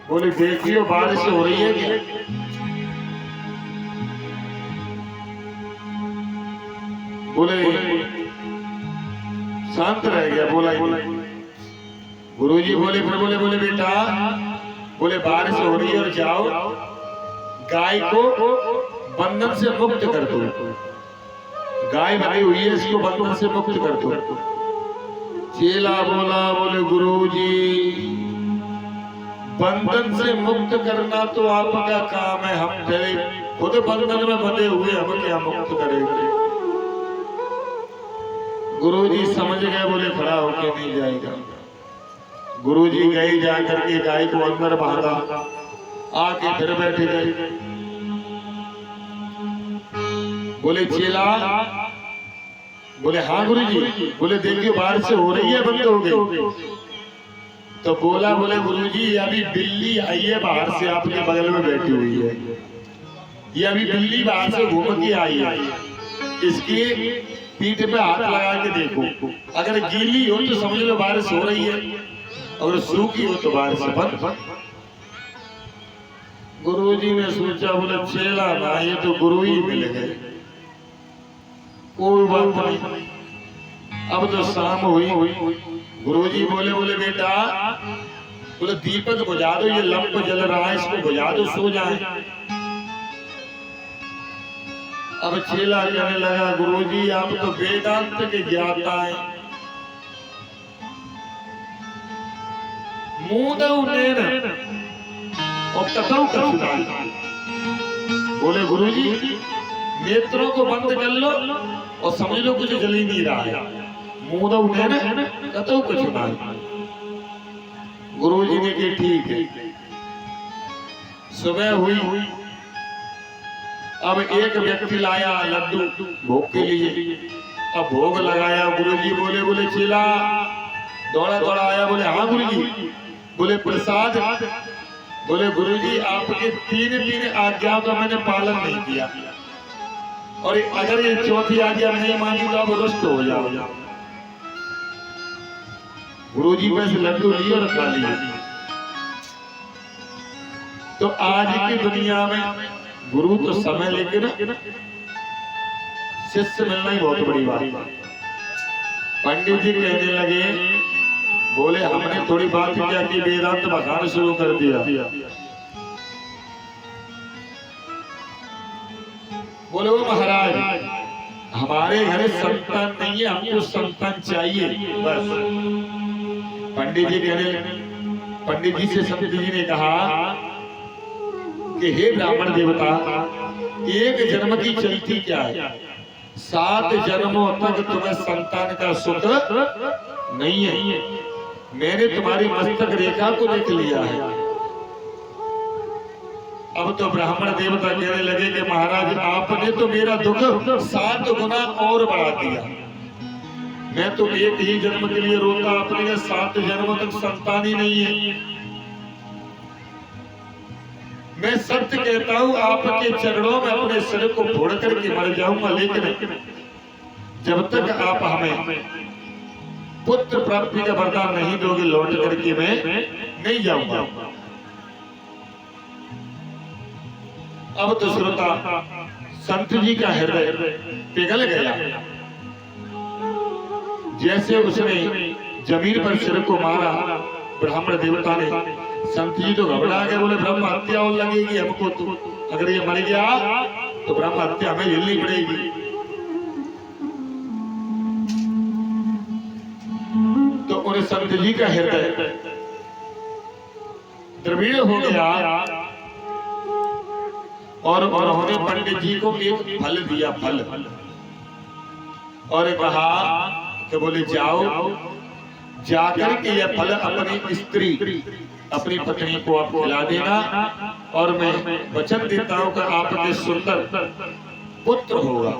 बोले देखियो बारिश हो रही है क्या? बोले शांत रह गया, बोला ही नहीं। गुरुजी बोले फिर बोले बेटा, बोले बारिश हो रही है और जाओ गाय को बंधन से मुक्त कर दो। गाय बनी हुई है, इसको बंधन से मुक्त कर दो। चेला बोला, बोले गुरुजी बंधन से मुक्त करना तो आपका काम है, हम तेरे खुद बंधन में बंधे हुए, हम क्या मुक्त करेंगे? गुरुजी समझ गए, बोले खड़ा होके नहीं जाएगा। गुरुजी गए, जाकर के गाय को अंदर बांधा, आके फिर बैठे गए। बोले चेला, बोले हाँ गुरुजी। बोले देखियो बारिश हो रही है, बंद हो गई। तो बोला, बोले गुरुजी अभी बिल्ली आई है बाहर से, आपके बगल में बैठी हुई है। ये अभी बिल्ली बाहर से घूम के आई है, इसकी पीठ पे हाथ लगा के देखो, अगर गीली हो तो समझ लो बारिश हो रही है, अगर सूखी हो तो बारिश बंद। गुरुजी ने सोचा, बोले चेला ना, ये तो गुरु ही मिल गए, कोई बात नहीं। अब तो शाम हुई। गुरुजी बोले बेटा, बोले दीपक बुझा दो, ये लंप जल रहा है, इसको बुझा दो, सो जाए। अब चेला कहने लगा, गुरुजी आप तो वेदांत के ज्ञाता है, और कथों का सुनाई। बोले गुरुजी नेत्रों को बंद कर लो और समझ लो कुछ जल ही नहीं रहा है, कथों को सुनाई। गुरुजी ने कहा ठीक है। सुबह हुई, अब एक व्यक्ति लाया लड्डू भोग के लिए, अब भोग लगाया। गुरुजी बोले चेला दौड़ा दौड़ा आया, बोले हाँ गुरुजी। बोले प्रसाद। बोले गुरुजी आपके तीन आज्ञाओं का मैंने पालन नहीं किया, और अगर ये चौथी आज्ञा नहीं मानी तो आप रुष्ट हो जाओ। गुरुजी में से लड्डू लिए और खा लिए। तो आज की दुनिया में गुरु तो समय लेके ना शिष्य मिलना ही बहुत बड़ी बात है। पंडित जी कहने लगे, बोले हमने थोड़ी बात क्या कि वेदांत बखान शुरू कर दिया। बोले वो महाराज हमारे घर संतान नहीं है, हमको संतान चाहिए बस। पंडित जी से संत जी ने कहा कि हे ब्राह्मण देवता, एक जन्म की चलती क्या है, 7 जन्मों तक तुम्हें संतान का सुख नहीं है। मैंने तुम्हारी मस्तक रेखा को देख लिया है। अब तो ब्राह्मण देवता कहने लगे कि महाराज आपने तो मेरा दुख 7 गुना और बढ़ा दिया। मैं तो एक ही जन्म के लिए रोता, आपने 7 जन्मों तक संतान ही नहीं है। मैं सत्य कहता हूँ, आपके चरणों में अपने सिर को फोड़ करके मर जाऊंगा, लेकिन जब तक आप हमें पुत्र प्राप्ति का वरदान नहीं दोगे लौट करके मैं नहीं जाऊंगा। अब तो श्रोता संत जी का हृदय पिघल गया। जैसे उसने जमीन पर सिर को मारा, ब्राह्मण देवता ने, संत जी तो घबरा गए। बोले ब्रह्म हत्या हो लगेगी हमको, तो अगर ये मर गया तो ब्रह्म हत्या हमें झेलनी पड़ेगी। तो उन्हें संत जी का हृदय द्रविड़ हो गया और उन्होंने पंडित जी को एक फल दिया, फल, और कहा कि बोले जाओ जाकर के यह फल अपनी स्त्री, अपनी पत्नी को आप खिला देना, और मैं वचन देता हूं कि आपके सुंदर पुत्र होगा।